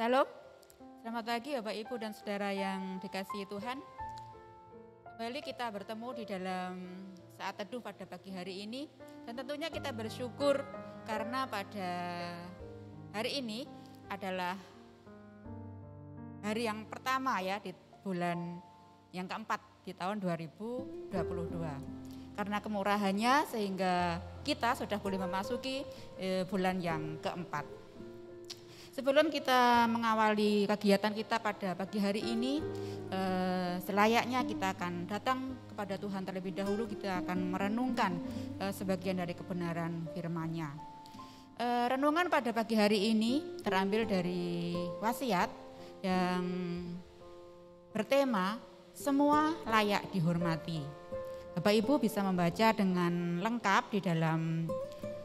Salam, selamat pagi Bapak Ibu dan Saudara yang dikasihi Tuhan. Kembali kita bertemu di dalam saat teduh pada pagi hari ini. Dan tentunya kita bersyukur karena pada hari ini adalah hari yang pertama ya di bulan yang keempat di tahun 2022. Karena kemurahannya sehingga kita sudah boleh memasuki bulan yang keempat. Sebelum kita mengawali kegiatan kita pada pagi hari ini, selayaknya kita akan datang kepada Tuhan terlebih dahulu. Kita akan merenungkan sebagian dari kebenaran firman-Nya. Renungan pada pagi hari ini terambil dari wasiat yang bertema semua layak dihormati. Bapak Ibu bisa membaca dengan lengkap di dalam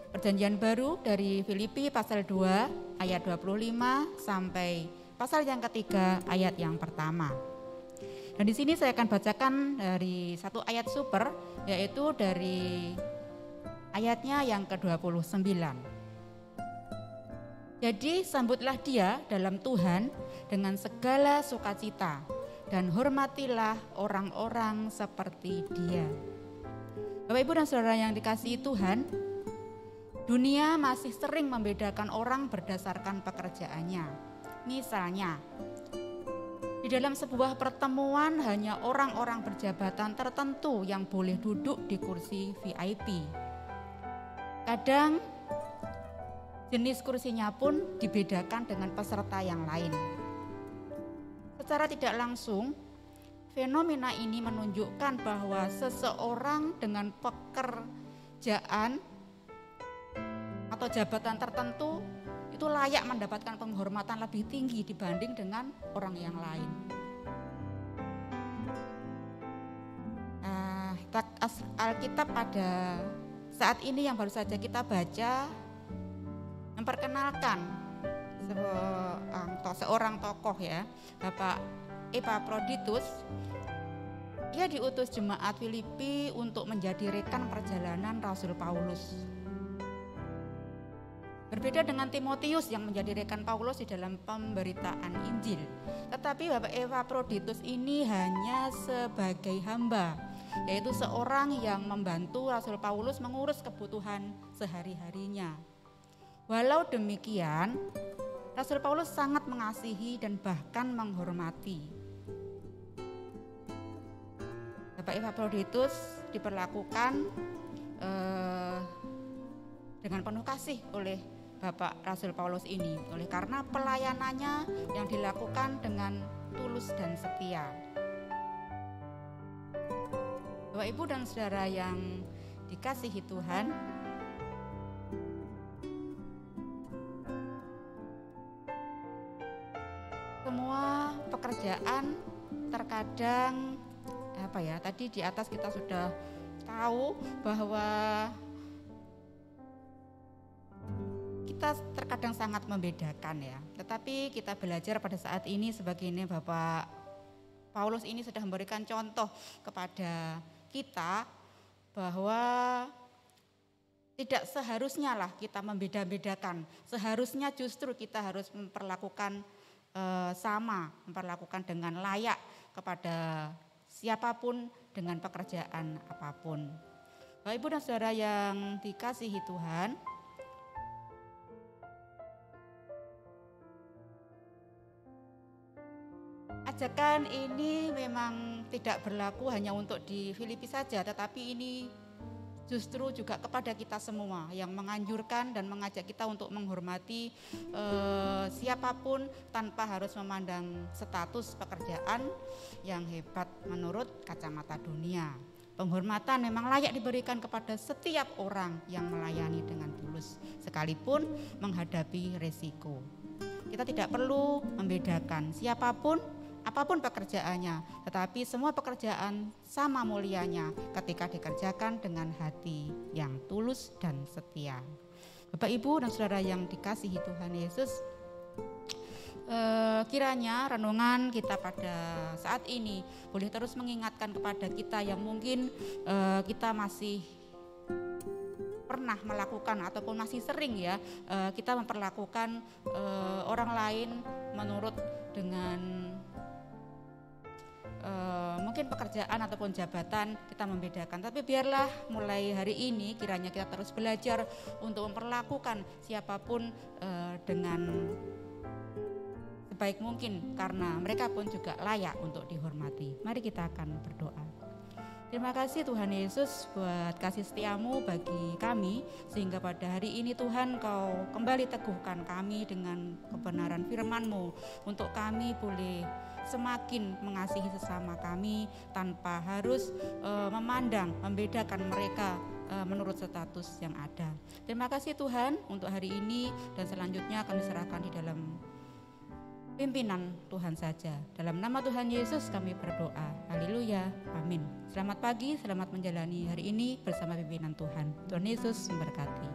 Perjanjian Baru dari Filipi pasal 2 ayat 25 sampai pasal yang ketiga ayat yang pertama. Dan di sini saya akan bacakan dari satu ayat super, yaitu dari ayatnya yang ke-29. Jadi sambutlah dia dalam Tuhan dengan segala sukacita dan hormatilah orang-orang seperti dia. Bapak Ibu dan Saudara yang dikasihi Tuhan, dunia masih sering membedakan orang berdasarkan pekerjaannya. Misalnya, di dalam sebuah pertemuan hanya orang-orang berjabatan tertentu yang boleh duduk di kursi VIP. Kadang jenis kursinya pun dibedakan dengan peserta yang lain. Secara tidak langsung, fenomena ini menunjukkan bahwa seseorang dengan pekerjaan atau jabatan tertentu itu layak mendapatkan penghormatan lebih tinggi dibanding dengan orang yang lain. Alkitab pada saat ini yang baru saja kita baca memperkenalkan seorang tokoh ya, Bapak Epaphroditus. Ia diutus jemaat Filipi untuk menjadi rekan perjalanan Rasul Paulus. Berbeda dengan Timotius yang menjadi rekan Paulus di dalam pemberitaan Injil. Tetapi Bapak Epaphroditus ini hanya sebagai hamba, yaitu seorang yang membantu Rasul Paulus mengurus kebutuhan sehari-harinya. Walau demikian, Rasul Paulus sangat mengasihi dan bahkan menghormati Bapak Epaphroditus. Diperlakukan dengan penuh kasih oleh Bapak Rasul Paulus ini, oleh karena pelayanannya yang dilakukan dengan tulus dan setia. Bapak Ibu dan Saudara yang dikasihi Tuhan, semua pekerjaan terkadang tadi di atas kita sudah tahu bahwa kita terkadang sangat membedakan ya. Tetapi kita belajar pada saat ini sebagaimana Bapak Paulus ini sudah memberikan contoh kepada kita bahwa tidak seharusnya lah kita membeda-bedakan. Seharusnya justru kita harus memperlakukan memperlakukan dengan layak kepada siapapun dengan pekerjaan apapun. Bapak Ibu dan Saudara yang dikasihi Tuhan, ajakan ini memang tidak berlaku hanya untuk di Filipi saja, tetapi ini justru juga kepada kita semua yang menganjurkan dan mengajak kita untuk menghormati siapapun tanpa harus memandang status pekerjaan yang hebat menurut kacamata dunia. Penghormatan memang layak diberikan kepada setiap orang yang melayani dengan tulus, sekalipun menghadapi resiko. Kita tidak perlu membedakan siapapun, apapun pekerjaannya, tetapi semua pekerjaan sama mulianya ketika dikerjakan dengan hati yang tulus dan setia. Bapak Ibu dan Saudara yang dikasihi Tuhan Yesus, kiranya renungan kita pada saat ini boleh terus mengingatkan kepada kita yang mungkin kita masih pernah melakukan ataupun masih sering ya kita memperlakukan orang lain menurut dengan mungkin pekerjaan ataupun jabatan kita membedakan. Tapi biarlah mulai hari ini kiranya kita terus belajar untuk memperlakukan siapapun dengan sebaik mungkin, karena mereka pun juga layak untuk dihormati. Mari kita akan berdoa. Terima kasih Tuhan Yesus buat kasih setiamu bagi kami, sehingga pada hari ini Tuhan Kau kembali teguhkan kami dengan kebenaran firman-Mu, untuk kami boleh semakin mengasihi sesama kami tanpa harus membedakan mereka menurut status yang ada. Terima kasih Tuhan untuk hari ini, dan selanjutnya kami serahkan di dalam pimpinan Tuhan saja. Dalam nama Tuhan Yesus kami berdoa. Haleluya. Amin. Selamat pagi, selamat menjalani hari ini bersama pimpinan Tuhan. Tuhan Yesus memberkati.